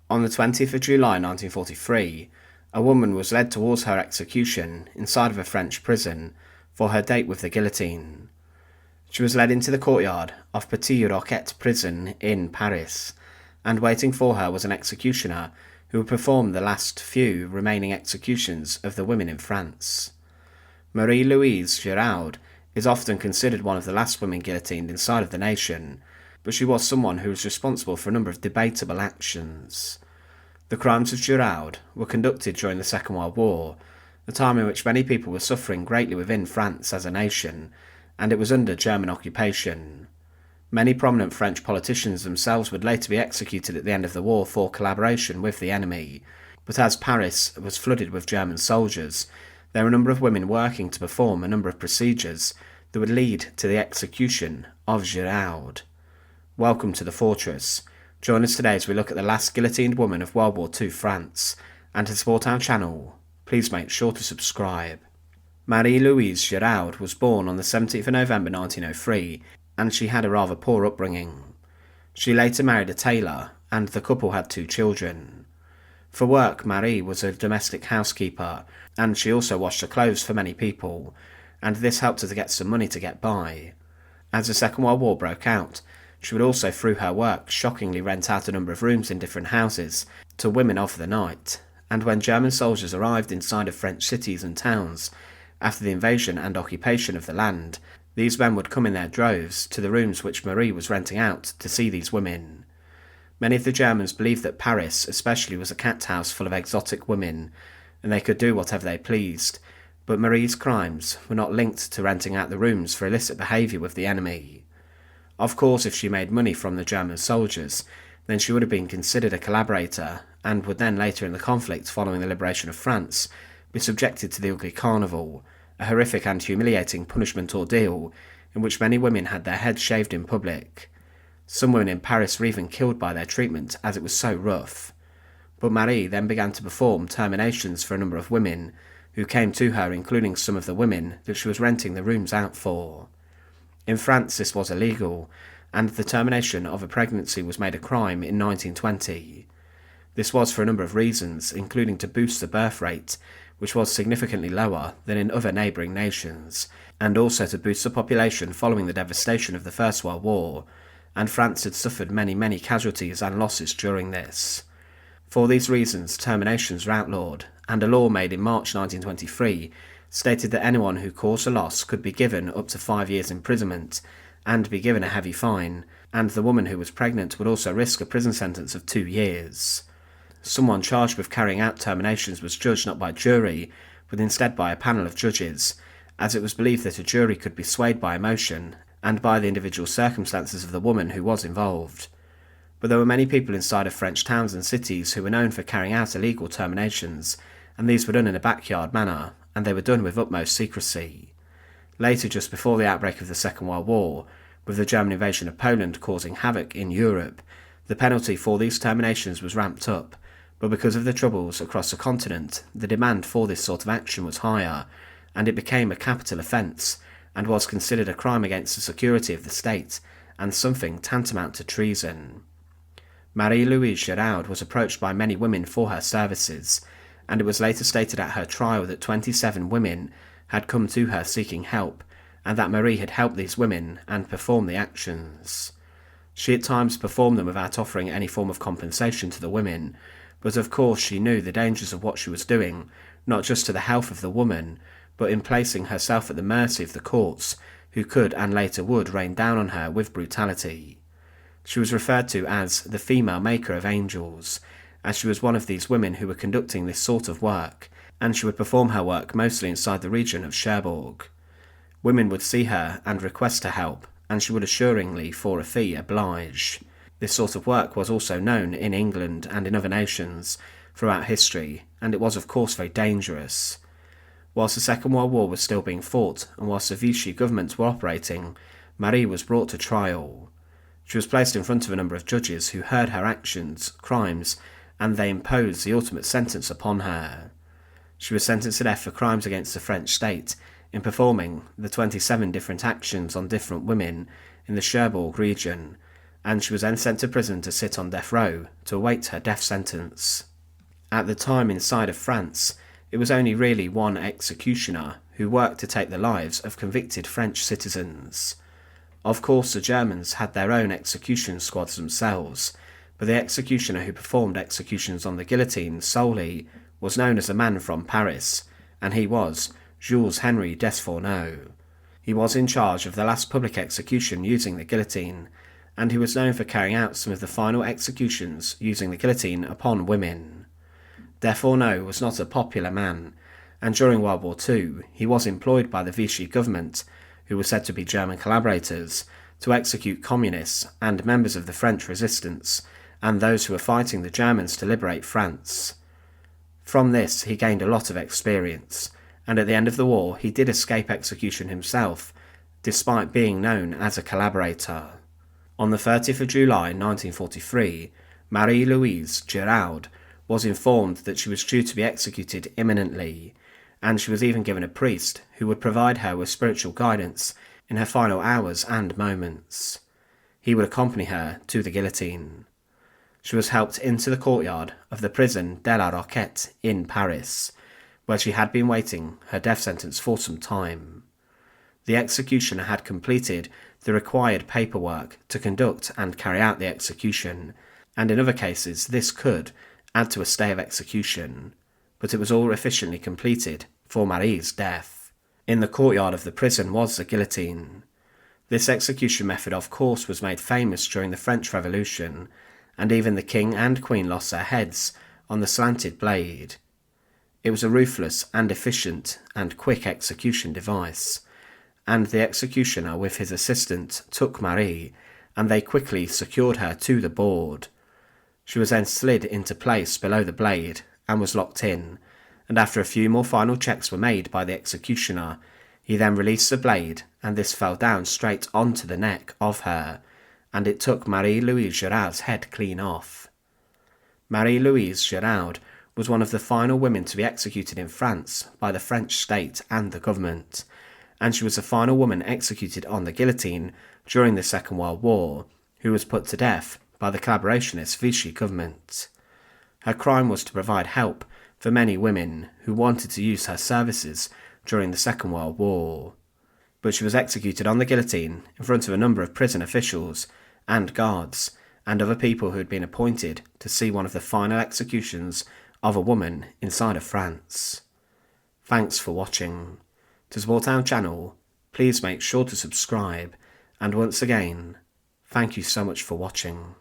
On the 20th of July 1943, a woman was led towards her execution inside of a French prison for her date with the guillotine. She was led into the courtyard of Petit Roquet prison in Paris, and waiting for her was an executioner who would perform the last few remaining executions of the women in France. Marie-Louise Giraud is often considered one of the last women guillotined inside of the nation, but she was someone who was responsible for a number of debatable actions. The crimes of Giraud were conducted during the Second World War, a time in which many people were suffering greatly within France as a nation, and it was under German occupation. Many prominent French politicians themselves would later be executed at the end of the war for collaboration with the enemy, but as Paris was flooded with German soldiers, there were a number of women working to perform a number of procedures that would lead to the execution of Giraud. Welcome to the Fortress. Join us today as we look at the last guillotined woman of World War II France, and to support our channel, please make sure to subscribe. Marie-Louise Giraud was born on the 17th of November 1903, and she had a rather poor upbringing. She later married a tailor, and the couple had 2 children. For work, Marie was a domestic housekeeper, and she also washed the clothes for many people, and this helped her to get some money to get by. As the Second World War broke out, she would also, through her work, shockingly rent out a number of rooms in different houses to women of the night, and when German soldiers arrived inside of French cities and towns, after the invasion and occupation of the land, these men would come in their droves to the rooms which Marie was renting out to see these women. Many of the Germans believed that Paris especially was a cat house full of exotic women, and they could do whatever they pleased, but Marie's crimes were not linked to renting out the rooms for illicit behaviour with the enemy. Of course, if she made money from the German soldiers, then she would have been considered a collaborator, and would then later in the conflict following the liberation of France be subjected to the ugly carnival, a horrific and humiliating punishment ordeal in which many women had their heads shaved in public. Some women in Paris were even killed by their treatment as it was so rough. But Marie then began to perform terminations for a number of women who came to her, including some of the women that she was renting the rooms out for. In France this was illegal, and the termination of a pregnancy was made a crime in 1920. This was for a number of reasons, including to boost the birth rate, which was significantly lower than in other neighbouring nations, and also to boost the population following the devastation of the First World War, and France had suffered many casualties and losses during this. For these reasons, terminations were outlawed, and a law made in March 1923 stated that anyone who caused a loss could be given up to 5 years imprisonment and be given a heavy fine, and the woman who was pregnant would also risk a prison sentence of 2 years. Someone charged with carrying out terminations was judged not by jury, but instead by a panel of judges, as it was believed that a jury could be swayed by emotion and by the individual circumstances of the woman who was involved. But there were many people inside of French towns and cities who were known for carrying out illegal terminations, and these were done in a backyard manner, and they were done with utmost secrecy. Later, just before the outbreak of the Second World War, with the German invasion of Poland causing havoc in Europe, the penalty for these terminations was ramped up, but because of the troubles across the continent, the demand for this sort of action was higher, and it became a capital offence, and was considered a crime against the security of the state, and something tantamount to treason. Marie-Louise Giraud was approached by many women for her services, and it was later stated at her trial that 27 women had come to her seeking help, and that Marie had helped these women and performed the actions. She at times performed them without offering any form of compensation to the women, but of course she knew the dangers of what she was doing, not just to the health of the woman, but in placing herself at the mercy of the courts, who could and later would rain down on her with brutality. She was referred to as the female maker of angels, as she was one of these women who were conducting this sort of work, and she would perform her work mostly inside the region of Cherbourg. Women would see her and request her help, and she would assuringly, for a fee, oblige. This sort of work was also known in England and in other nations throughout history, and it was of course very dangerous. Whilst the Second World War was still being fought, and whilst the Vichy governments were operating, Marie was brought to trial. She was placed in front of a number of judges who heard her actions, crimes, and they imposed the ultimate sentence upon her. She was sentenced to death for crimes against the French state in performing the 27 different actions on different women in the Cherbourg region, and she was then sent to prison to sit on death row to await her death sentence. At the time inside of France, it was only really one executioner who worked to take the lives of convicted French citizens. Of course, the Germans had their own execution squads themselves, but the executioner who performed executions on the guillotine solely was known as a man from Paris, and he was Jules Henry Desfourneaux. He was in charge of the last public execution using the guillotine, and he was known for carrying out some of the final executions using the guillotine upon women. Desfourneaux was not a popular man, and during World War II he was employed by the Vichy government, who were said to be German collaborators, to execute communists and members of the French resistance, and those who were fighting the Germans to liberate France. From this he gained a lot of experience, and at the end of the war he did escape execution himself, despite being known as a collaborator. On the 30th of July 1943, Marie-Louise Giraud was informed that she was due to be executed imminently, and she was even given a priest who would provide her with spiritual guidance in her final hours and moments. He would accompany her to the guillotine. She was helped into the courtyard of the prison de la Roquette in Paris, where she had been waiting her death sentence for some time. The executioner had completed the required paperwork to conduct and carry out the execution, and in other cases this could add to a stay of execution, but it was all efficiently completed for Marie's death. In the courtyard of the prison was the guillotine. This execution method of course was made famous during the French Revolution, and even the king and queen lost their heads on the slanted blade. It was a ruthless and efficient and quick execution device, and the executioner with his assistant took Marie, and they quickly secured her to the board. She was then slid into place below the blade and was locked in, and after a few more final checks were made by the executioner, he then released the blade, and this fell down straight onto the neck of her, and it took Marie-Louise Giraud's head clean off. Marie-Louise Giraud was one of the final women to be executed in France by the French state and the government, and she was the final woman executed on the guillotine during the Second World War, who was put to death by the collaborationist Vichy government. Her crime was to provide help for many women who wanted to use her services during the Second World War, but she was executed on the guillotine in front of a number of prison officials and guards and other people who had been appointed to see one of the final executions of a woman inside of France. Thanks for watching. To support our channel, please make sure to subscribe, and once again, thank you so much for watching.